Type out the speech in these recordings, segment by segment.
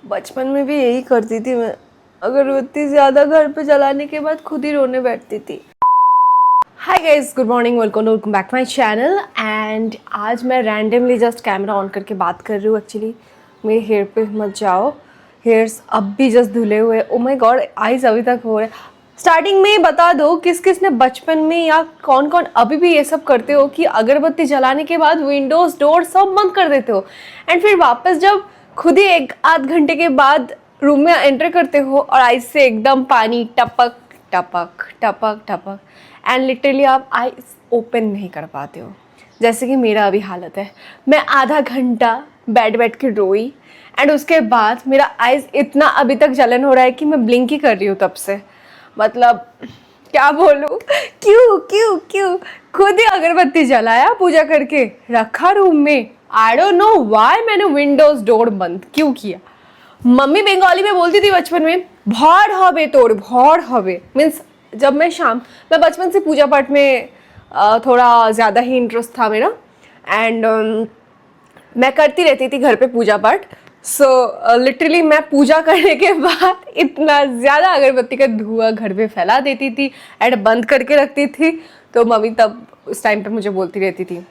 बचपन में भी यही करती थी मैं। अगरबत्ती ज़्यादा घर पे जलाने के बाद खुद ही रोने बैठती थी। Hi guys, good morning, welcome back my channel. And आज मैं रैंडमली जस्ट कैमरा ऑन करके बात कर रही हूँ। एक्चुअली मेरे हेयर पे मत जाओ, हेयर्स अब भी जस्ट धुले हुए। ओ माय गॉड, आइज अभी तक हो रहे। स्टार्टिंग में बता दो किस किस ने बचपन में या कौन कौन अभी भी ये सब करते हो कि अगरबत्ती जलाने के बाद विंडोज डोर सब बंद कर देते हो एंड फिर वापस जब खुद ही एक आध घंटे के बाद रूम में एंटर करते हो और आइज से एकदम पानी टपक टपक टपक टपक एंड लिटरली आप आइज ओपन नहीं कर पाते हो, जैसे कि मेरा अभी हालत है। मैं आधा घंटा बैठ के रोई एंड उसके बाद मेरा आइज इतना अभी तक जलन हो रहा है कि मैं ब्लिंक ही कर रही हूँ तब से। मतलब क्या बोलूँ, क्यों क्यों क्यों खुद ही अगरबत्ती जलाया, पूजा करके रखा रूम में। आई डोंट नो व्हाई मैंने विंडोज डोर बंद क्यों किया। मम्मी बंगाली में बोलती थी बचपन में, भड़ हवे तोड़ भड़ हवे। मीन्स जब मैं बचपन से पूजा पाठ में थोड़ा ज़्यादा ही इंटरेस्ट था मेरा एंड मैं करती रहती थी घर पे पूजा पाठ। सो लिटरली मैं पूजा करने के बाद इतना ज़्यादा अगरबत्ती का धुआं घर पे फैला देती थी एंड बंद करके रखती थी। तो मम्मी तब उस टाइम पे मुझे बोलती रहती थी,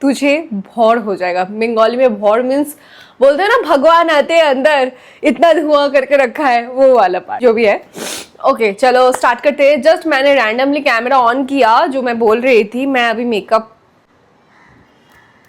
तुझे भौड़ हो जाएगा। बंगाली में भौड़ मीन्स बोलते हैं ना भगवान आते हैं अंदर, इतना धुआं करके रखा है, वो वाला पार्ट जो भी है। ओके चलो स्टार्ट करते हैं। जस्ट मैंने रैंडमली कैमरा ऑन किया, जो मैं बोल रही थी, मैं अभी मेकअप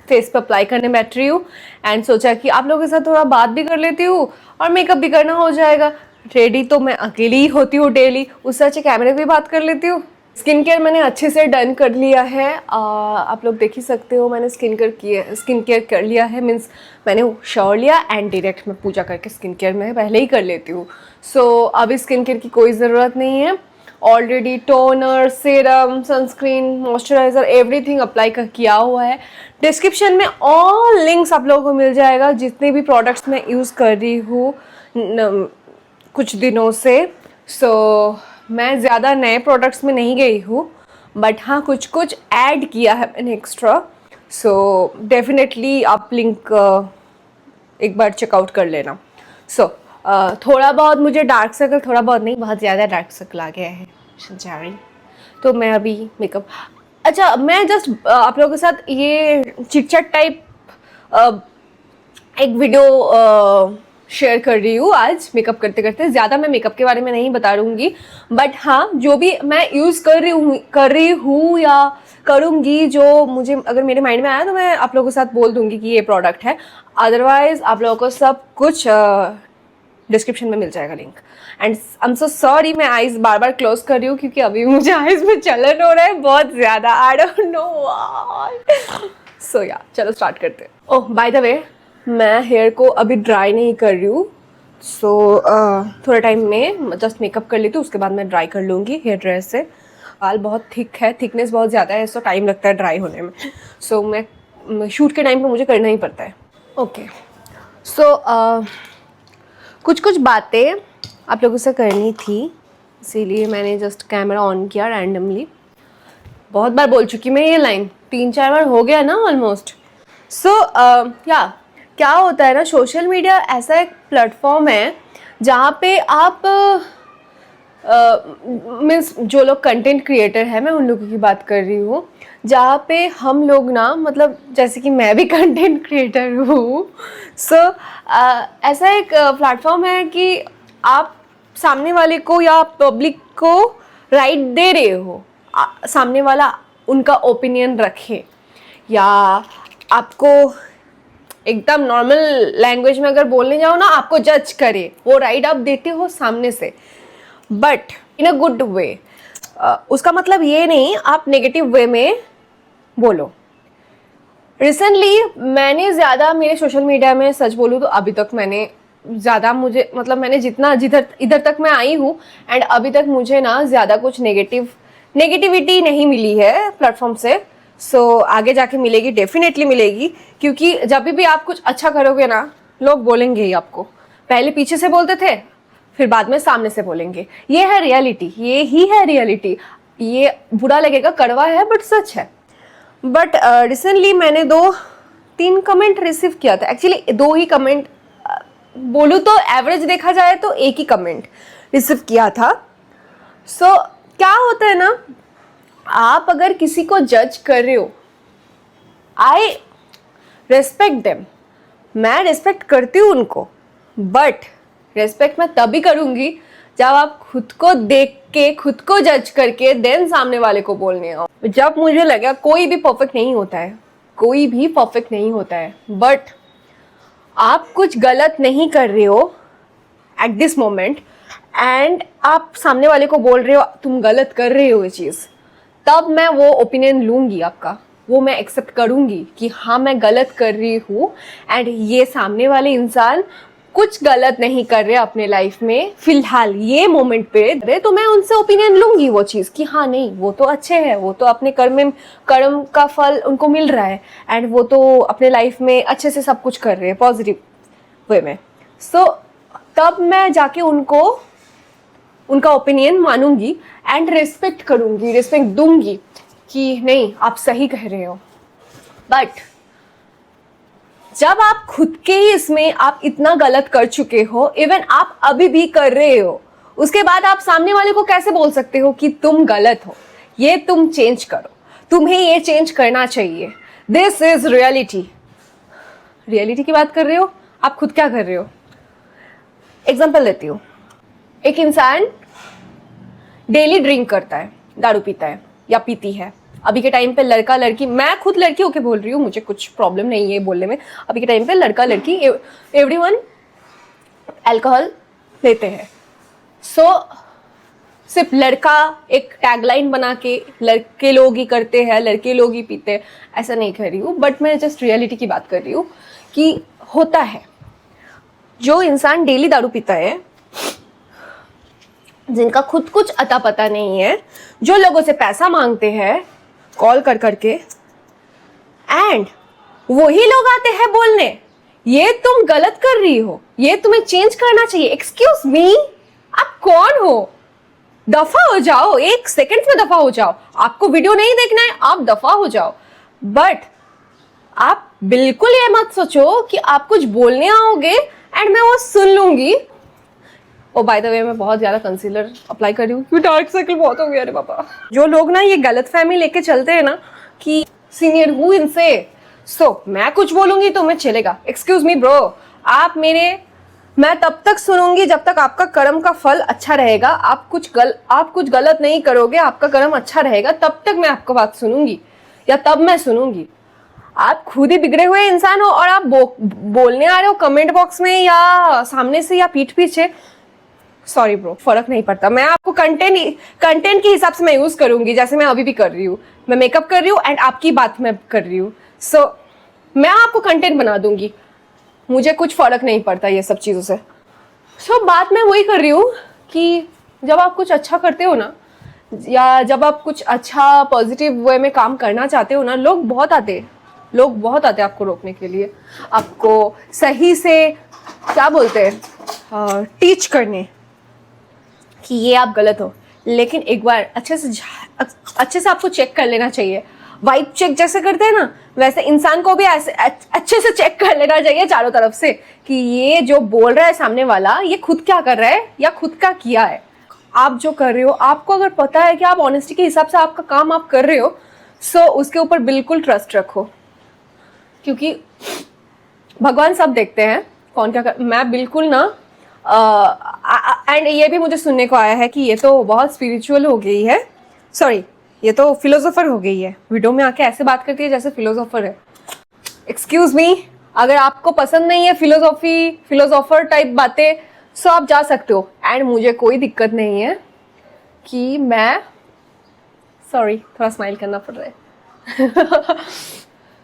फेस पर अप्लाई करने बैठ रही हूँ एंड सोचा कि आप लोगों के साथ थोड़ा बात भी कर लेती हूँ और मेकअप भी करना हो जाएगा। रेडी तो मैं अकेली ही होती हूँ डेली, उससे अच्छे कैमरे पे बात कर लेती हूँ। स्किन केयर मैंने अच्छे से डन कर लिया है। आप लोग देख ही सकते हो मैंने स्किन केयर कर लिया है। मीन्स मैंने शावर लिया एंड डायरेक्ट मैं पूजा करके स्किन केयर में पहले ही कर लेती हूँ। सो अभी स्किन केयर की कोई ज़रूरत नहीं है। Already toner, serum, sunscreen, moisturiser everything apply किया हुआ है। डिस्क्रिप्शन में ऑल लिंक्स आप लोगों को मिल जाएगा, जितने भी प्रोडक्ट्स मैं यूज़ कर रही हूँ कुछ दिनों से। सो मैं ज़्यादा नए प्रोडक्ट्स में नहीं गई हूँ, बट हाँ कुछ कुछ ऐड किया है मैंने एक्स्ट्रा। सो डेफिनेटली आप लिंक एक बार चेकआउट कर लेना। सो थोड़ा बहुत मुझे डार्क सर्कल, थोड़ा बहुत नहीं बहुत ज़्यादा डार्क सर्कल आ गया है संचारी। तो मैं अभी मेकअप, अच्छा मैं जस्ट आप लोगों के साथ ये चिटचैट टाइप एक वीडियो शेयर कर रही हूँ आज मेकअप करते करते। ज़्यादा मैं मेकअप के बारे में नहीं बता दूँगी, बट हाँ जो भी मैं यूज़ कर रही हूँ या करूँगी, जो मुझे अगर मेरे माइंड में आया तो मैं आप लोगों के साथ बोल दूँगी कि ये प्रोडक्ट है। अदरवाइज़ आप लोगों को सब कुछ डिस्क्रिप्शन में मिल जाएगा link. And I am so sorry मैं आइज़ बार बार क्लोज कर रही हूँ क्योंकि अभी मुझे आइज़ में जलन हो रहा है बहुत ज़्यादा। I don't know why. So yeah चलो स्टार्ट करते हैं। ओह बाय द वे, मैं हेयर को अभी ड्राई नहीं कर रही हूँ। सो थोड़ा टाइम में जस्ट मेकअप कर लेती हूँ, उसके बाद मैं ड्राई कर लूँगी हेयर ड्रायर से। बाल बहुत थिक है, थिकनेस बहुत ज़्यादा है, सो टाइम लगता है ड्राई होने में। सो मैं शूट के टाइम पे मुझे करना ही पड़ता है। ओके सो कुछ कुछ बातें आप लोगों से करनी थी, इसीलिए मैंने जस्ट कैमरा ऑन किया रैंडमली। बहुत बार बोल चुकी मैं ये लाइन, 3-4 बार हो गया ना ऑलमोस्ट। सो या क्या होता है ना, सोशल मीडिया ऐसा एक प्लेटफॉर्म है जहाँ पे आप मीन्स जो लोग कंटेंट क्रिएटर है, मैं उन लोगों की बात कर रही हूँ, जहाँ पे हम लोग ना, मतलब जैसे कि मैं भी कंटेंट क्रिएटर हूँ। सो ऐसा एक प्लेटफॉर्म है कि आप सामने वाले को या पब्लिक को राइट दे रहे हो, सामने वाला उनका ओपिनियन रखे या आपको एकदम नॉर्मल लैंग्वेज में अगर बोलने जाओ ना, आपको जज करे, वो राइट आप देते हो सामने से, but in a good way. उसका मतलब ये नहीं आप नेगेटिव वे में बोलो। रिसेंटली मैंने ज़्यादा मेरे सोशल मीडिया में, सच बोलूँ तो अभी तक मैंने ज़्यादा, मुझे मतलब मैंने जितना इधर तक मैं आई हूँ एंड अभी तक मुझे ना ज़्यादा कुछ नेगेटिविटी नहीं मिली है प्लेटफॉर्म से। सो आगे जाके मिलेगी, डेफिनेटली मिलेगी, क्योंकि जब भी आप कुछ अच्छा करोगे ना, लोग बोलेंगे ही आपको। पहले पीछे से बोलते थे, फिर बाद में सामने से बोलेंगे। ये है रियलिटी, ये ही है रियलिटी। ये बुरा लगेगा, कड़वा है, बट सच है। बट रिसेंटली मैंने 2-3 कमेंट रिसीव किया था। एक्चुअली 2 ही कमेंट बोलूँ तो एवरेज देखा जाए तो एक ही कमेंट रिसीव किया था। सो क्या होता है ना, आप अगर किसी को जज कर रहे हो, आई रेस्पेक्ट देम, मैं रेस्पेक्ट करती हूँ उनको, बट रेस्पेक्ट मैं तभी करूँगी जब आप खुद को देख के, खुद को जज करके देन सामने वाले को बोलने आओ। जब मुझे लगा कोई भी परफेक्ट नहीं होता है, कोई भी परफेक्ट नहीं होता है, बट आप कुछ गलत नहीं कर रहे हो एट दिस मोमेंट एंड आप सामने वाले को बोल रहे हो तुम गलत कर रहे हो ये चीज़, तब मैं वो ओपिनियन लूँगी आपका, वो मैं एक्सेप्ट करूँगी कि हाँ मैं गलत कर रही हूँ एंड ये सामने वाले इंसान कुछ गलत नहीं कर रहे अपने लाइफ में फिलहाल ये मोमेंट पे, तो मैं उनसे ओपिनियन लूँगी वो चीज़ कि हाँ नहीं वो तो अच्छे हैं, वो तो अपने कर्म का फल उनको मिल रहा है एंड वो तो अपने लाइफ में अच्छे से सब कुछ कर रहे हैं पॉजिटिव वे में। सो तब मैं जाके उनका ओपिनियन मानूंगी एंड रिस्पेक्ट करूंगी, रिस्पेक्ट दूंगी कि नहीं आप सही कह रहे हो। बट जब आप खुद के ही इसमें आप इतना गलत कर चुके हो, इवन आप अभी भी कर रहे हो, उसके बाद आप सामने वाले को कैसे बोल सकते हो कि तुम गलत हो, ये तुम चेंज करो, तुम्हें ये चेंज करना चाहिए, दिस इज रियलिटी। रियलिटी की बात कर रहे हो, आप खुद क्या कर रहे हो? एग्जाम्पल देती हूँ, एक इंसान डेली ड्रिंक करता है, दारू पीता है या पीती है। अभी के टाइम पे लड़का लड़की, मैं खुद लड़की होके बोल रही हूँ, मुझे कुछ प्रॉब्लम नहीं है बोलने में, अभी के टाइम पे लड़का लड़की एवरीवन अल्कोहल लेते हैं। सो सिर्फ लड़का एक टैगलाइन बना के लड़के लोग ही करते हैं, लड़के लोग ही पीते हैं, ऐसा नहीं कह रही हूँ, बट मैं जस्ट रियलिटी की बात कर रही हूँ कि होता है। जो इंसान डेली दारू पीता है, जिनका खुद कुछ अता पता नहीं है, जो लोगों से पैसा मांगते हैं कॉल कर करके, एंड वही लोग आते हैं बोलने ये तुम गलत कर रही हो, ये तुम्हें चेंज करना चाहिए। एक्सक्यूज मी, आप कौन हो? दफा हो जाओ, एक सेकंड में दफा हो जाओ। आपको वीडियो नहीं देखना है, आप दफा हो जाओ। बट आप बिल्कुल ये मत सोचो कि आप कुछ बोलने आओगे एंड मैं वो सुन लूंगी। ओ बाय द वे, मैं बहुत ज़्यादा कंसीलर अप्लाई कर रही हूँ क्योंकि डार्क सर्कल बहुत हो गया। अरे बाबा, जो लोग ना ये गलत फहमी लेके चलते हैं ना कि सीनियर हूँ इनसे, सो मैं कुछ बोलूँगी तो मैं चलेगा। एक्सक्यूज मी ब्रो, मैं तब तक सुनूंगी जब तक आपका कर्म का फल अच्छा रहेगा। आप कुछ गलत नहीं करोगे, आपका कर्म अच्छा रहेगा, तब तक मैं आपको बात सुनूंगी या तब मैं सुनूंगी। आप खुद ही बिगड़े हुए इंसान हो और आप बोलने आ रहे हो कमेंट बॉक्स में या सामने से या पीठ पीछे, सॉरी ब्रो, फर्क नहीं पड़ता। मैं आपको कंटेंट के हिसाब से मैं यूज करूंगी, जैसे मैं अभी भी कर रही हूँ। मैं मेकअप कर रही हूँ एंड आपकी बात मैं कर रही हूँ, सो मैं आपको कंटेंट बना दूंगी, मुझे कुछ फर्क नहीं पड़ता ये सब चीज़ों से। सो बात मैं वही कर रही हूँ कि जब आप कुछ अच्छा करते हो ना, या जब आप कुछ अच्छा पॉजिटिव वे में काम करना चाहते हो ना, लोग बहुत आते हैं आपको रोकने के लिए, आपको सही से क्या बोलते हैं टीच करने कि ये आप गलत हो। लेकिन एक बार अच्छे से आपको चेक कर लेना चाहिए। वाइब चेक जैसे करते हैं ना, वैसे इंसान को भी ऐसे अच्छे से चेक कर लेना चाहिए चारों तरफ से कि ये जो बोल रहा है सामने वाला, ये खुद क्या कर रहा है या खुद क्या किया है। आप जो कर रहे हो, आपको अगर पता है कि आप ऑनेस्टी के हिसाब से आपका काम आप कर रहे हो, सो उसके ऊपर बिल्कुल ट्रस्ट रखो, क्योंकि भगवान सब देखते हैं कौन क्या कर। मैं बिल्कुल ना एंड ये भी मुझे सुनने को आया है कि ये तो बहुत स्पिरिचुअल हो गई है, सॉरी ये तो फिलोसोफर हो गई है, वीडियो में आके ऐसे बात करती है जैसे फिलोसोफर है। एक्सक्यूज मी, अगर आपको पसंद नहीं है फिलोसोफर टाइप बातें, सो आप जा सकते हो एंड मुझे कोई दिक्कत नहीं है कि मैं, सॉरी थोड़ा स्माइल करना पड़ रहा है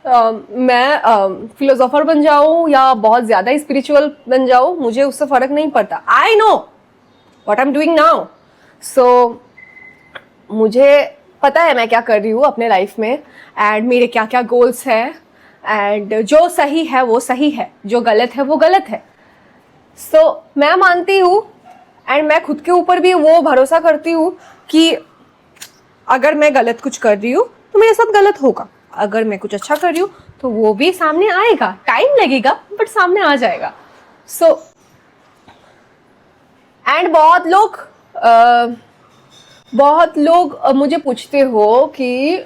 मैं फिलोसोफर बन जाऊँ या बहुत ज़्यादा स्पिरिचुअल बन जाऊँ, मुझे उससे फ़र्क नहीं पड़ता। I know what I am doing now, so मुझे पता है मैं क्या कर रही हूँ अपने लाइफ में एंड मेरे क्या क्या गोल्स हैं, एंड जो सही है वो सही है, जो गलत है वो गलत है। सो मैं मानती हूँ एंड मैं खुद के ऊपर भी वो भरोसा करती हूँ कि अगर मैं गलत कुछ कर रही हूँ तो मेरे साथ गलत होगा, अगर मैं कुछ अच्छा कर रही हूँ तो वो भी सामने आएगा, टाइम लगेगा बट सामने आ जाएगा। सो एंड बहुत लोग मुझे पूछते हो कि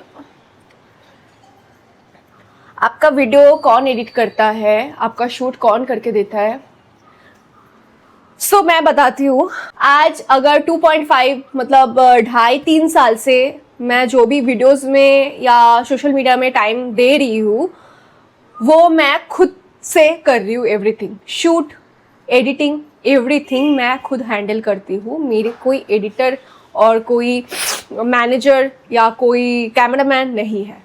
आपका वीडियो कौन एडिट करता है, आपका शूट कौन करके देता है। मैं बताती हूँ, आज अगर 2.5 मतलब 2.5-3 साल से मैं जो भी वीडियोस में या सोशल मीडिया में टाइम दे रही हूँ वो मैं खुद से कर रही हूँ। एवरीथिंग, शूट, एडिटिंग, एवरीथिंग मैं खुद हैंडल करती हूँ। मेरे कोई एडिटर और कोई मैनेजर या कोई कैमरामैन नहीं है।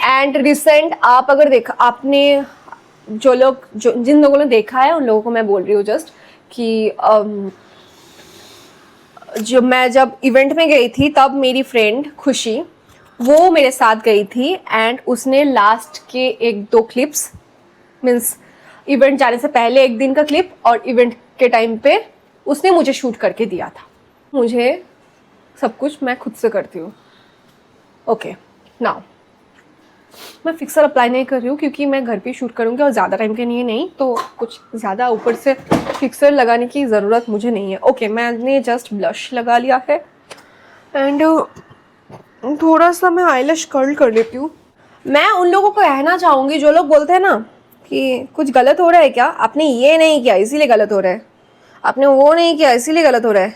एंड रिसेंट आप अगर आपने जिन लोगों ने देखा है उन लोगों को मैं बोल रही हूँ जस्ट कि जब इवेंट में गई थी तब मेरी फ्रेंड खुशी वो मेरे साथ गई थी एंड उसने लास्ट के 1-2 क्लिप्स मीन्स इवेंट जाने से पहले 1 दिन का क्लिप और इवेंट के टाइम पे उसने मुझे शूट करके दिया था। मुझे सब कुछ मैं खुद से करती हूँ। ओके, नाउ मैं फिक्सर अप्लाई नहीं कर रही हूँ क्योंकि मैं घर पे शूट करूँगी और ज़्यादा टाइम के लिए नहीं, तो कुछ ज़्यादा ऊपर से फिक्सर लगाने की ज़रूरत मुझे नहीं है। ओके, मैंने जस्ट ब्लश लगा लिया है एंड थोड़ा सा मैं आईलैश कर्ल कर लेती हूँ। मैं उन लोगों को कहना चाहूँगी जो लोग बोलते हैं ना कि कुछ गलत हो रहा है क्या, आपने ये नहीं किया इसीलिए गलत हो रहा है, आपने वो नहीं किया इसीलिए गलत हो रहा है,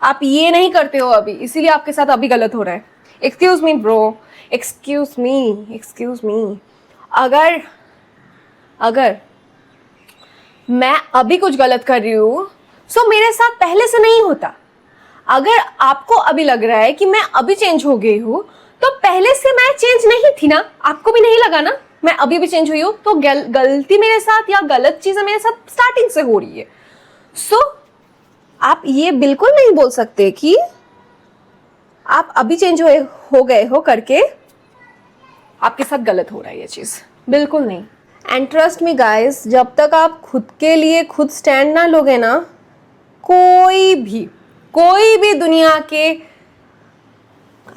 आप ये नहीं करते हो अभी इसीलिए आपके साथ अभी गलत हो रहा है। Excuse me bro, excuse me. अगर मैं अभी कुछ गलत कर रही हूँ तो मेरे साथ पहले से नहीं होता। अगर आपको अभी लग रहा है कि मैं अभी चेंज हो गई हूँ तो पहले से मैं चेंज नहीं थी ना, आपको भी नहीं लगा ना मैं अभी भी चेंज हुई हूँ, तो गलती मेरे साथ या गलत चीज़ें मेरे साथ स्टार्टिंग से हो रही है। आप ये बिल्कुल नहीं बोल सकते कि आप अभी चेंज हो गए हो करके आपके साथ गलत हो रहा है ये चीज़, बिल्कुल नहीं। एंड ट्रस्ट मी गाइस, जब तक आप खुद के लिए खुद स्टैंड ना लोगे ना, कोई भी दुनिया के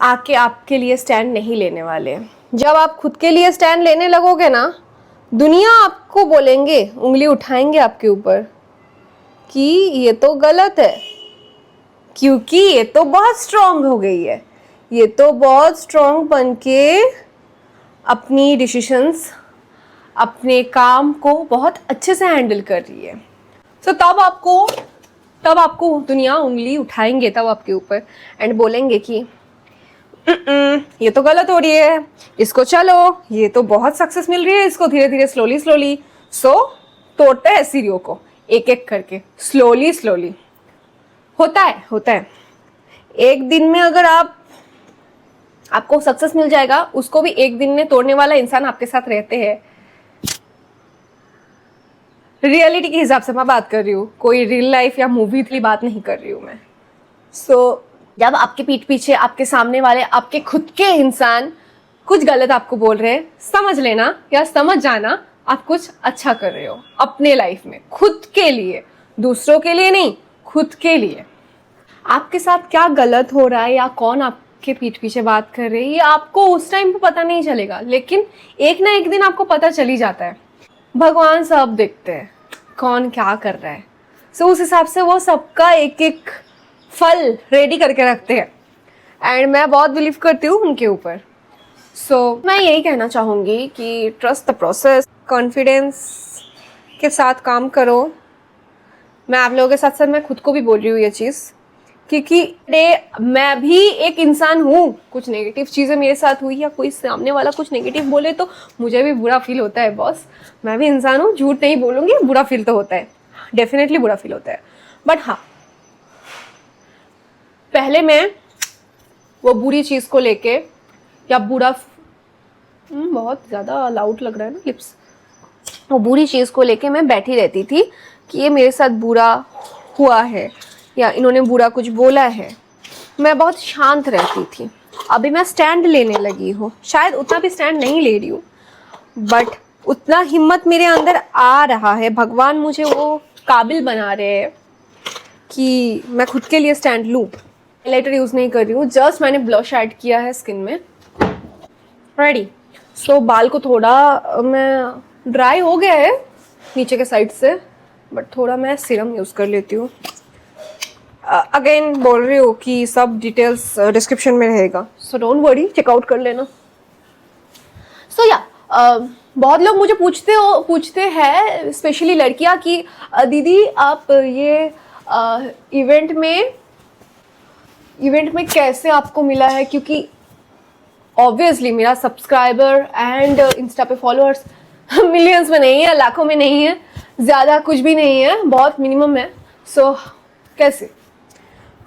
आके आपके लिए स्टैंड नहीं लेने वाले। जब आप खुद के लिए स्टैंड लेने लगोगे ना, दुनिया आपको बोलेंगे, उंगली उठाएंगे आपके ऊपर कि ये तो गलत है, क्योंकि ये तो बहुत स्ट्रांग हो गई है, ये तो बहुत स्ट्रांग बन के अपनी डिसीजंस, अपने काम को बहुत अच्छे से हैंडल कर रही है। तब आपको दुनिया उंगली उठाएंगे तब आपके ऊपर एंड बोलेंगे कि ये तो गलत हो रही है, इसको चलो, ये तो बहुत सक्सेस मिल रही है इसको, धीरे धीरे स्लोली तोड़ते हैं सीढ़ियों को एक एक करके, स्लोली होता है। एक दिन में अगर आपको सक्सेस मिल जाएगा, उसको भी एक दिन में तोड़ने वाला इंसान आपके साथ रहते हैं। रियलिटी के हिसाब से मैं बात कर रही हूँ, कोई रियल लाइफ या मूवी की बात नहीं कर रही हूँ मैं। जब आपके पीठ पीछे आपके सामने वाले आपके खुद के इंसान कुछ गलत आपको बोल रहे हैं, समझ लेना या समझ जाना आप कुछ अच्छा कर रहे हो अपने लाइफ में, खुद के लिए, दूसरों के लिए नहीं, खुद के लिए। आपके साथ क्या गलत हो रहा है या कौन आपके पीठ पीछे बात कर रही है, ये आपको उस टाइम पे पता नहीं चलेगा, लेकिन एक ना एक दिन आपको पता चल ही जाता है। भगवान सब देखते हैं कौन क्या कर रहा है, उस हिसाब से वो सबका एक एक फल रेडी करके रखते हैं एंड मैं बहुत बिलीव करती हूँ उनके ऊपर। मैं यही कहना चाहूँगी कि ट्रस्ट द प्रोसेस, कॉन्फिडेंस के साथ काम करो। मैं आप लोगों के साथ साथ मैं खुद को भी बोल रही हूँ ये चीज़, क्योंकि मैं भी एक इंसान हूँ, कुछ नेगेटिव चीज़ें मेरे साथ हुई या कोई सामने वाला कुछ नेगेटिव बोले तो मुझे भी बुरा फील होता है बॉस, मैं भी इंसान हूँ, झूठ नहीं बोलूँगी, बुरा फील तो होता है, डेफिनेटली बुरा फील होता है। बट हाँ, पहले मैं वो बुरी चीज़ को लेके या बहुत ज़्यादा लाउड लग रहा है ना लिप्स, वो बुरी चीज़ को लेके मैं बैठी रहती थी कि ये मेरे साथ बुरा हुआ है या इन्होंने बुरा कुछ बोला है, मैं बहुत शांत रहती थी। अभी मैं स्टैंड लेने लगी हूँ, शायद उतना भी स्टैंड नहीं ले रही हूँ बट उतना हिम्मत मेरे अंदर आ रहा है, भगवान मुझे वो काबिल बना रहे हैं कि मैं खुद के लिए स्टैंड लूँ। हाइलाइटर यूज़ नहीं कर रही हूँ, जस्ट मैंने ब्लश ऐड किया है स्किन में, रेडी। बाल को थोड़ा मैं ड्राई हो गया है नीचे के साइड से, बट थोड़ा मैं सीरम यूज़ कर लेती हूँ अगेन बोल रही हूँ कि सब डिटेल्स डिस्क्रिप्शन में रहेगा, सो डोंट वरी, चेकआउट कर लेना। सो या बहुत लोग मुझे पूछते हैं स्पेशली लड़कियां कि दीदी आप ये इवेंट में कैसे आपको मिला है, क्योंकि ऑब्वियसली मेरा सब्सक्राइबर एंड इंस्टा पे फॉलोअर्स मिलियंस में नहीं है, लाखों में नहीं है, ज़्यादा कुछ भी नहीं है, बहुत मिनिमम है। सो कैसे?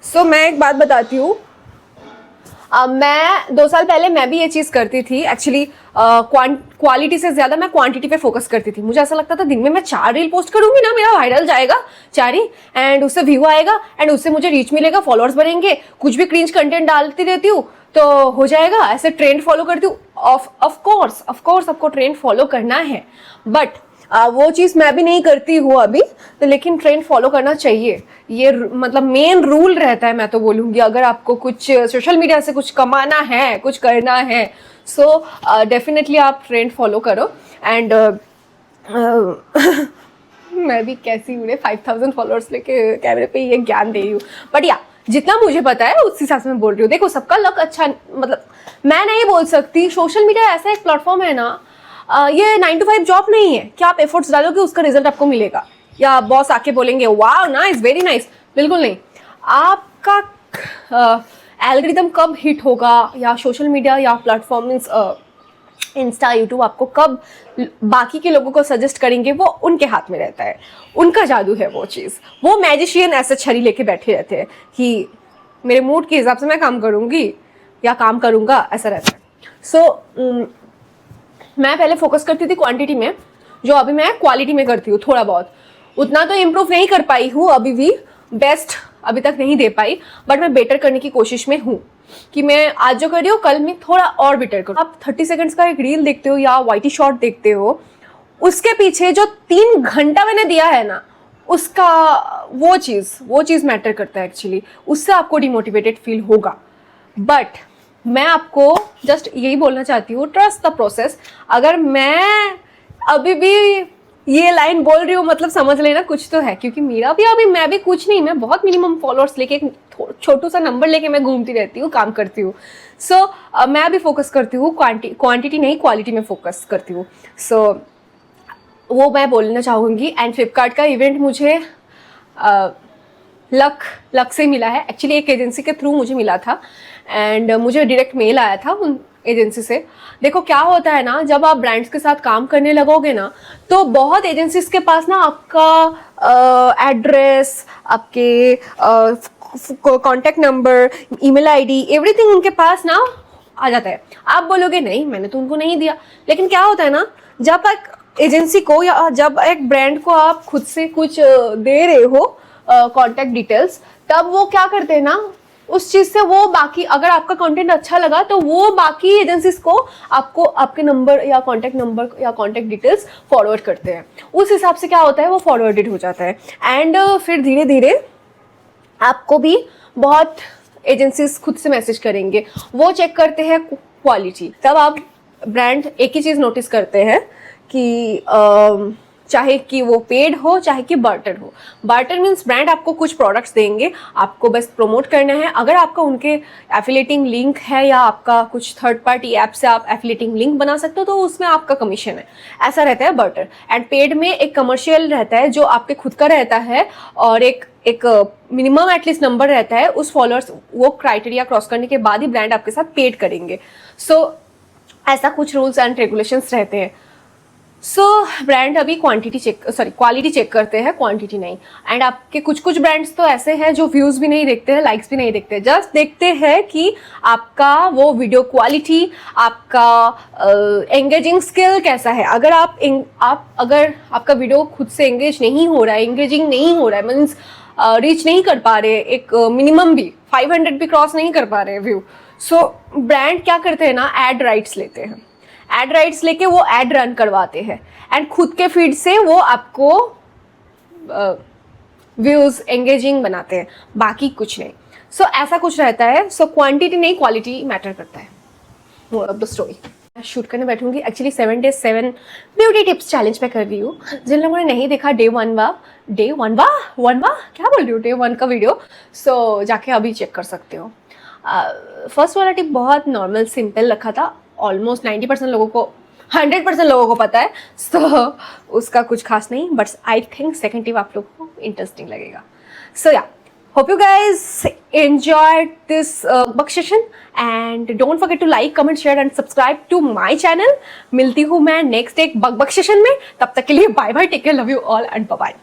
सो मैं एक बात बताती हूँ, मैं 2 साल पहले मैं भी ये चीज़ करती थी एक्चुअली। क्वालिटी से ज़्यादा मैं क्वांटिटी पे फोकस करती थी। मुझे ऐसा लगता था दिन में मैं 4 रील पोस्ट करूंगी ना, मेरा वायरल जाएगा 4 ही, एंड उससे व्यू आएगा एंड उससे मुझे रीच मिलेगा, फॉलोअर्स बढ़ेंगे, कुछ भी क्रिंज कंटेंट डालती रहती हूँ तो हो जाएगा, ऐसे ट्रेंड फॉलो करती हूँ। ऑफ कोर्स आपको ट्रेंड फॉलो करना है, बट वो चीज़ मैं भी नहीं करती हूँ अभी तो, लेकिन ट्रेंड फॉलो करना चाहिए, ये मतलब मेन रूल रहता है। मैं तो बोलूँगी अगर आपको कुछ सोशल मीडिया से कुछ कमाना है, कुछ करना है, सो डेफिनेटली आप ट्रेंड फॉलो करो। एंड मैं भी कैसी उन्हें 5000 फॉलोअर्स लेके कैमरे पे ये ज्ञान दे रही हूँ, बट या जितना मुझे पता है उस हिसाब से मैं बोल रही हूँ। देखो सबका लक अच्छा, मतलब मैं नहीं बोल सकती, सोशल मीडिया ऐसा एक प्लेटफॉर्म है ना, ये 9 to 5 जॉब नहीं है कि आप एफर्ट्स डालोगे उसका रिजल्ट आपको मिलेगा, या बॉस आके बोलेंगे वाह नाइस वेरी नाइस, बिल्कुल नहीं। आपका एल्गोरिदम कब हिट होगा, या सोशल मीडिया या प्लेटफॉर्म मीन्स इंस्टा यूट्यूब आपको कब बाकी के लोगों को सजेस्ट करेंगे, वो उनके हाथ में रहता है, उनका जादू है वो चीज़। वो मैजिशियन ऐसे छड़ी लेके बैठे रहते हैं कि मेरे मूड के हिसाब से मैं काम करूँगी या काम करूँगा, ऐसा रहता है। सो मैं पहले फोकस करती थी क्वांटिटी में, जो अभी मैं क्वालिटी में करती हूँ थोड़ा बहुत। उतना तो इम्प्रूव नहीं कर पाई हूँ अभी भी, बेस्ट अभी तक नहीं दे पाई, बट मैं बेटर करने की कोशिश में हूँ कि मैं आज जो कर रही हूँ कल मैं थोड़ा और बेटर करूँ। आप 30 सेकंड्स का एक रील देखते हो या वाईटी शॉट देखते हो, उसके पीछे जो 3 घंटा मैंने दिया है ना, उसका वो चीज़ मैटर करता है एक्चुअली, उससे आपको डिमोटिवेटेड फील होगा। बट मैं आपको जस्ट यही बोलना चाहती हूँ, ट्रस्ट द प्रोसेस। अगर मैं अभी भी ये लाइन बोल रही हूँ मतलब समझ लेना कुछ तो है, क्योंकि मेरा भी अभी, मैं भी कुछ नहीं, मैं बहुत मिनिमम फॉलोअर्स लेके एक छोटू सा नंबर लेके मैं घूमती रहती हूँ, काम करती हूँ। सो मैं अभी फोकस करती हूँ क्वांटिटी नहीं क्वालिटी में फोकस करती हूँ। सो वो मैं बोलना चाहूँगी। एंड फ्लिपकार्ट का इवेंट मुझे लक से मिला है एक्चुअली, एक एजेंसी के थ्रू मुझे मिला था एंड मुझे डायरेक्ट मेल आया था उन एजेंसी से। देखो क्या होता है ना, जब आप ब्रांड्स के साथ काम करने लगोगे ना, तो बहुत एजेंसीज के पास ना आपका एड्रेस, आपके contact number, email ID, everything उनके पास ना आ जाता है। आप बोलोगे नहीं मैंने तो उनको नहीं दिया, लेकिन क्या होता है ना, जब एक एजेंसी को या जब एक ब्रांड को आप खुद से कुछ दे रहे हो कॉन्टैक्ट डिटेल्स, तब वो क्या करते हैं ना, उस चीज़ से वो बाकी, अगर आपका कंटेंट अच्छा लगा तो वो बाकी एजेंसीज को आपको आपके नंबर या कॉन्टैक्ट नंबर या कॉन्टैक्ट डिटेल्स फॉरवर्ड करते हैं। उस हिसाब से क्या होता है, वो फॉरवर्डेड हो जाता है। एंड फिर धीरे धीरे आपको भी बहुत एजेंसीज खुद से मैसेज करेंगे, वो चेक करते हैं क्वालिटी। तब आप ब्रांड एक ही चीज़ नोटिस करते हैं कि चाहे कि वो पेड हो चाहे कि बार्टर हो। बार्टर मीन्स ब्रांड आपको कुछ प्रोडक्ट्स देंगे, आपको बस प्रमोट करना है। अगर आपका उनके एफिलेटिंग लिंक है या आपका कुछ थर्ड पार्टी ऐप से आप एफिलेटिंग लिंक बना सकते हो, तो उसमें आपका कमीशन है, ऐसा रहता है बार्टर। एंड पेड में एक कमर्शियल रहता है जो आपके खुद का रहता है, और एक मिनिमम एटलीस्ट नंबर रहता है, उस फॉलोअर्स वो क्राइटेरिया क्रॉस करने के बाद ही ब्रांड आपके साथ पेड करेंगे। सो ऐसा कुछ रूल्स एंड रेगुलेशंस रहते हैं। सो ब्रांड अभी क्वालिटी चेक करते हैं, क्वांटिटी नहीं। एंड आपके कुछ ब्रांड्स तो ऐसे हैं जो व्यूज़ भी नहीं देखते हैं, लाइक्स भी नहीं देखते हैं, जस्ट देखते हैं कि आपका वो वीडियो क्वालिटी, आपका एंगेजिंग स्किल कैसा है। अगर अगर आपका वीडियो खुद से एंगेज नहीं हो रहा है, एंगेजिंग नहीं हो रहा है, मीन्स रीच नहीं कर पा रहे, एक मिनिमम भी 500 भी क्रॉस नहीं कर पा रहे व्यू, सो ब्रांड क्या करते हैं ना, एड राइट्स लेते हैं। एड राइट्स लेके वो एड रन करवाते हैं एंड खुद के फीड से वो आपको व्यूज एंगेजिंग बनाते हैं, बाकी कुछ नहीं। सो ऐसा कुछ रहता है। सो क्वांटिटी नहीं क्वालिटी मैटर करता है। Moral of the story. Shoot करने बैठूंगी। Actually 7 days 7 beauty tips challenge पे कर रही हूँ। जिन लोगों ने नहीं देखा डे वन क्या बोल रही हूँ, डे 1 का वीडियो, सो जाके अभी चेक कर सकते हो। फर्स्ट वाला टिप बहुत नॉर्मल सिंपल रखा था, ऑलमोस्ट 90% लोगों को 100% लोगों को पता है, सो उसका कुछ खास नहीं, but I think second tip आप लोगों को इंटरेस्टिंग लगेगा। सो या, hope you guys enjoyed this bug session and don't forget to like, comment, share and subscribe to my channel। मिलती हूँ मैं नेक्स्ट एक बग सेशन में, तब तक के लिए bye bye, take care, love you all and bye bye.